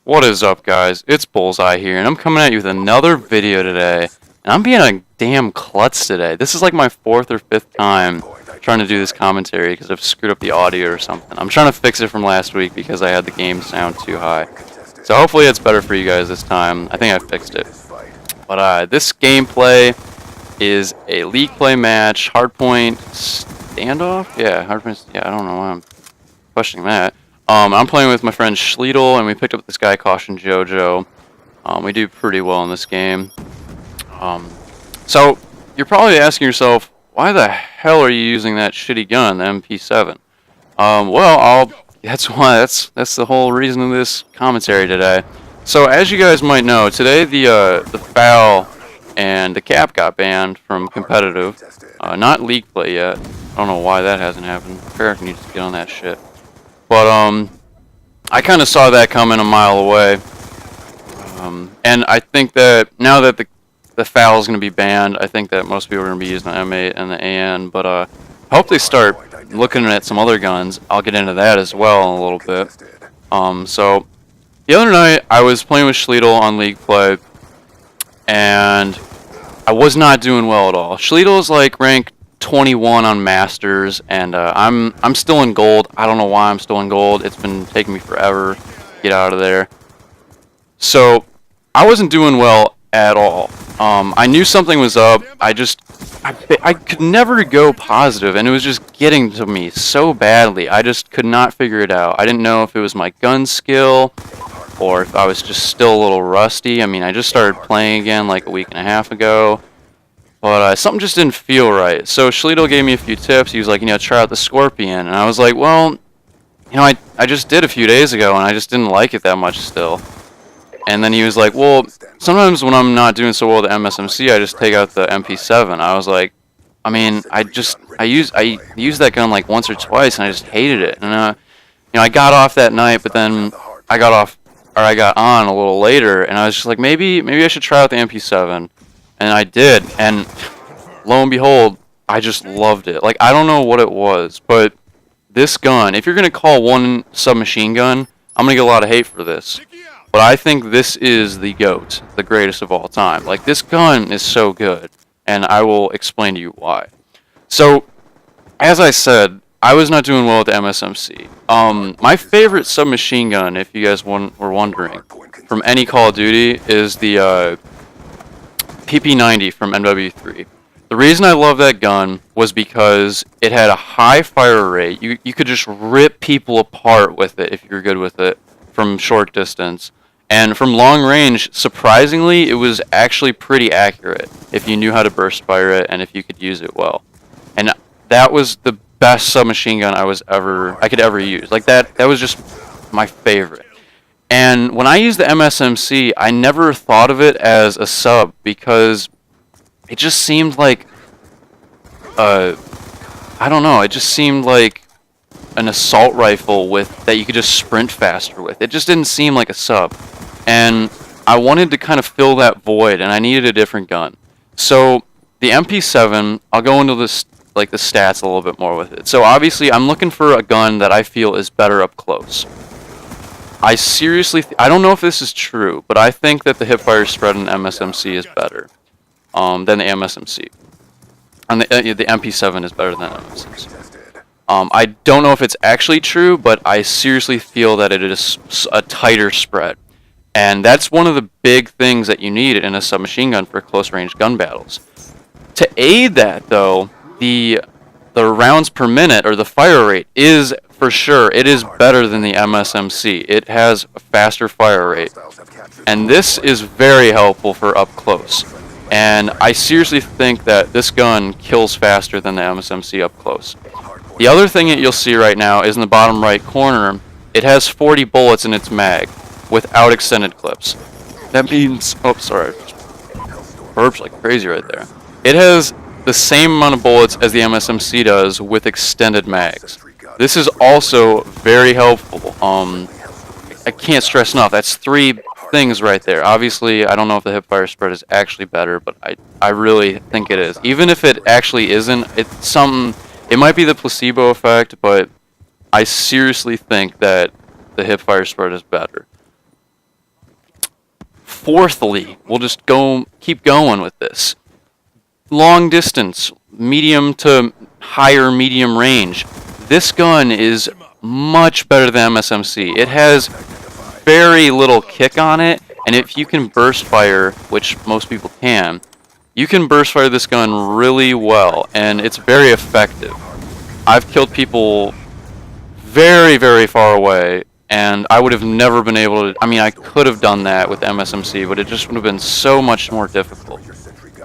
What is up, guys? It's Bullseye here, and I'm coming at you with another video today. And I'm being a damn klutz today. This is like my 4th or 5th time trying to do this commentary because I've screwed up the audio or something. I'm trying to fix it from last week because I had the game sound too high. So hopefully it's better for you guys this time. I think I fixed it. But this gameplay is a league play match, hardpoint standoff? Yeah, hardpoint. Yeah, I don't know why I'm questioning that. I'm playing with my friend Schleedel, and we picked up this guy, Caution Jojo. We do pretty well in this game. So, you're probably asking yourself, why the hell are you using that shitty gun, the MP7? That's the whole reason of this commentary today. So, as you guys might know, today the FAL and the cap got banned from competitive. Not league play yet. I don't know why that hasn't happened. Treyarch needs to get on that shit. But, I kind of saw that coming a mile away. And I think that now that the FAL is going to be banned, I think that most people are going to be using the M8 and the AN. But, I hope they start looking at some other guns. I'll get into that as well in a little bit. So, the other night, I was playing with Schleedel on League Play, and I was not doing well at all. Schleedel is like rank 21 on Masters, and I'm still in gold. I don't know why I'm still in gold. It's been taking me forever to get out of there. So I wasn't doing well at all. I knew something was up. I could never go positive, and it was just getting to me so badly. I just could not figure it out. I didn't know if it was my gun skill or if I was just still a little rusty. I mean, I just started playing again like a week and a half ago. But something just didn't feel right. So Schleedel gave me a few tips. He was like, try out the Scorpion. And I was like, well, I just did a few days ago, and I just didn't like it that much still. And then he was like, well, sometimes when I'm not doing so well with the MSMC, I just take out the MP7. I was like, I mean, I used that gun like once or twice, and I just hated it. And I got off that night, but then I got on a little later, and I was just like, maybe I should try out the MP7. And I did, and lo and behold, I just loved it. Like, I don't know what it was, but this gun, if you're going to call one submachine gun, I'm going to get a lot of hate for this. But I think this is the GOAT, the greatest of all time. Like, this gun is so good, and I will explain to you why. So, as I said, I was not doing well with the MSMC. My favorite submachine gun, if you guys were wondering, from any Call of Duty, is the PP90 from MW3. The reason I love that gun was because it had a high fire rate. You could just rip people apart with it if you're good with it from short distance. And from long range, surprisingly, it was actually pretty accurate if you knew how to burst fire it and if you could use it well. And that was the best submachine gun I could ever use. Like that was just my favorite. And when I used the MSMC, I never thought of it as a sub because it just seemed like, I don't know, it just seemed like an assault rifle that you could just sprint faster with. It just didn't seem like a sub. And I wanted to kind of fill that void, and I needed a different gun. So the MP7, I'll go into this, like the stats a little bit more with it. So obviously, I'm looking for a gun that I feel is better up close. I seriously, I don't know if this is true, but I think that the hipfire spread in MSMC is better than the MSMC. And the MP7 is better than MSMC. I don't know if it's actually true, but I seriously feel that it is a tighter spread. And that's one of the big things that you need in a submachine gun for close-range gun battles. To aid that, though, the rounds per minute, or the fire rate, is for sure, it is better than the MSMC. It has a faster fire rate. And this is very helpful for up close. And I seriously think that this gun kills faster than the MSMC up close. The other thing that you'll see right now is in the bottom right corner, it has 40 bullets in its mag without extended clips. That means, oh, sorry, burps like crazy right there. It has the same amount of bullets as the MSMC does with extended mags. This is also very helpful. I can't stress enough. That's 3 things right there. Obviously, I don't know if the hipfire spread is actually better, but I really think it is. Even if it actually isn't, it's something. It might be the placebo effect, but I seriously think that the hipfire spread is better. fourthly, we'll just keep going with this. Long distance, medium to higher medium range. This gun is much better than MSMC. It has very little kick on it, and if you can burst fire, which most people can, you can burst fire this gun really well, and it's very effective. I've killed people very, very far away, and I would have never been able to... I mean, I could have done that with MSMC, but it just would have been so much more difficult.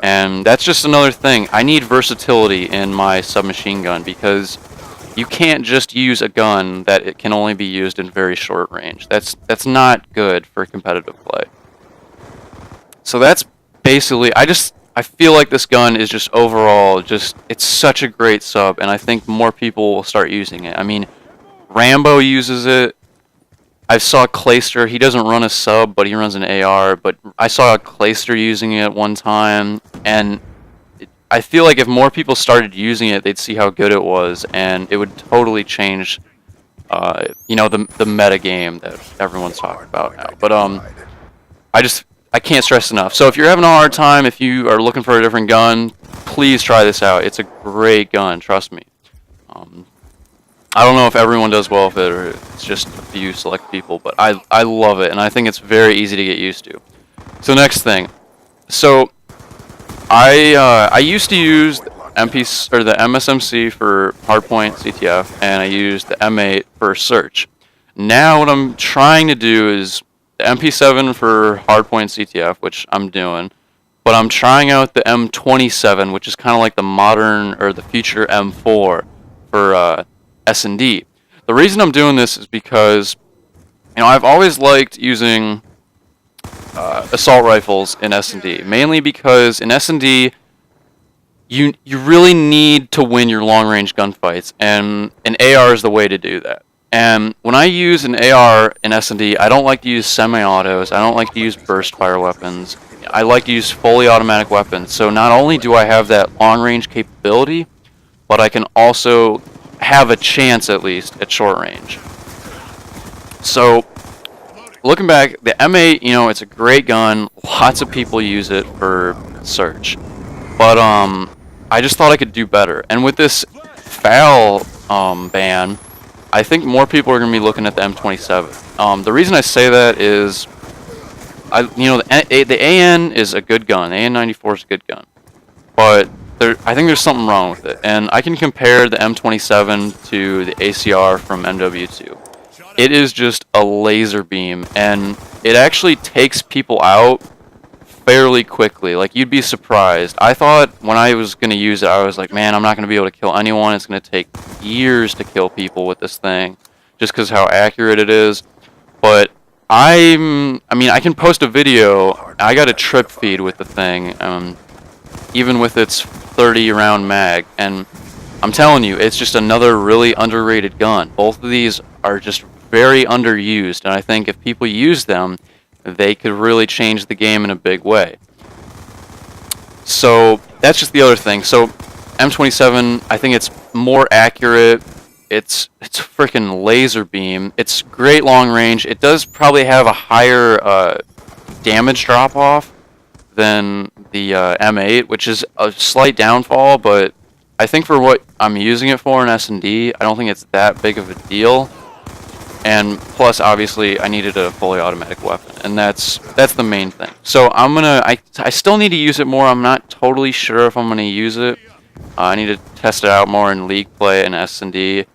And that's just another thing. I need versatility in my submachine gun, because you can't just use a gun that it can only be used in very short range. That's not good for competitive play. So that's basically... I feel like this gun is just overall it's such a great sub, and I think more people will start using it. I mean, Rambo uses it. I saw Clayster, he doesn't run a sub, but he runs an AR, but I saw Clayster using it one time, and I feel like if more people started using it, they'd see how good it was, and it would totally change, you know, the meta game that everyone's talking about now. But I can't stress enough. So if you're having a hard time, if you are looking for a different gun, please try this out. It's a great gun, trust me. I don't know if everyone does well with it, or it's just a few select people, but I love it, and I think it's very easy to get used to. So next thing. So I used to use the MSMC for hardpoint CTF, and I used the M8 for search. Now what I'm trying to do is the MP7 for hardpoint CTF, which I'm doing, but I'm trying out the M27, which is kind of like the modern or the future M4 for S&D. The reason I'm doing this is because, you know, I've always liked using assault rifles in S&D, mainly because in S&D you really need to win your long-range gunfights, and an AR is the way to do that. And when I use an AR in S&D, I don't like to use semi-autos, I don't like to use burst fire weapons, I like to use fully automatic weapons. So not only do I have that long-range capability, but I can also have a chance, at least, at short range. So, looking back, the M8, you know, it's a great gun, lots of people use it for search. But, I just thought I could do better. And with this FAL ban, I think more people are going to be looking at the M27. The reason I say that is, you know, the AN is a good gun. The AN-94 is a good gun. But I think there's something wrong with it. And I can compare the M27 to the ACR from MW2. It is just a laser beam, and it actually takes people out fairly quickly. Like, you'd be surprised. I thought when I was going to use it, I was like, man, I'm not going to be able to kill anyone. It's going to take years to kill people with this thing, just because how accurate it is. But I mean, I can post a video. I got a trip feed with the thing, even with its 30-round mag, and I'm telling you, it's just another really underrated gun. Both of these are just very underused, and I think if people use them, they could really change the game in a big way. So that's just the other thing. So M27, I think it's more accurate. It's freaking laser beam. It's great long range. It does probably have a higher damage drop off than the M8, which is a slight downfall, but I think for what I'm using it for in S&D, I don't think it's that big of a deal. And plus, obviously, I needed a fully automatic weapon, and that's the main thing. So I still need to use it more. I'm not totally sure if I'm gonna use it. I need to test it out more in league play and S&D.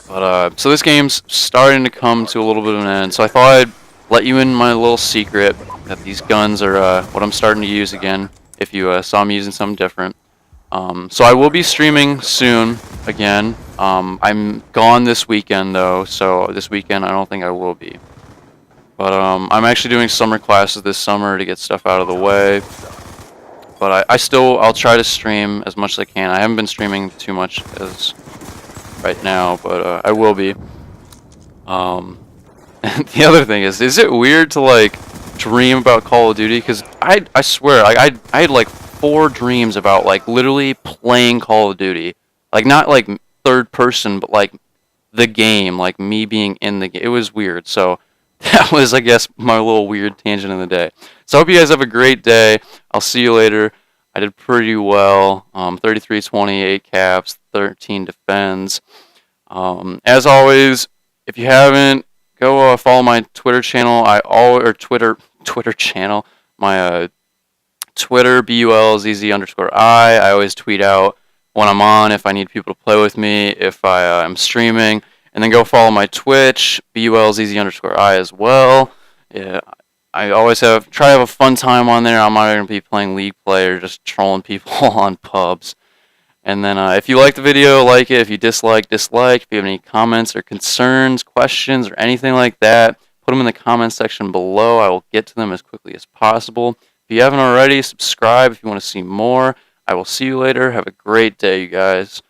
But so this game's starting to come to a little bit of an end. So I thought I'd let you in my little secret that these guns are what I'm starting to use again. If you saw me using something different. So I will be streaming soon again. I'm gone this weekend though, so this weekend I don't think I will be. But I'm actually doing summer classes this summer to get stuff out of the way. But I'll try to stream as much as I can. I haven't been streaming too much as right now, but I will be. The other thing is it weird to like dream about Call of Duty? Because I swear, I had like 4 dreams about like literally playing Call of Duty, like not like third person, but like the game, like me being in the game. It was weird. So that was, I guess, my little weird tangent of the day. So I hope you guys have a great day. I'll see you later. I did pretty well. 33, 28 caps, 13 defends. As always, if you haven't, go follow my Twitter channel. Twitter channel. My Twitter, bulzz_I. I always tweet out when I'm on, if I need people to play with me, if I'm streaming. And then go follow my Twitch, bulzz_I as well. Yeah, I always try to have a fun time on there. I'm either going to be playing League Play or just trolling people on pubs. And then if you like the video, like it. If you dislike. If you have any comments or concerns, questions, or anything like that, put them in the comments section below. I will get to them as quickly as possible. If you haven't already, subscribe if you want to see more. I will see you later. Have a great day, you guys.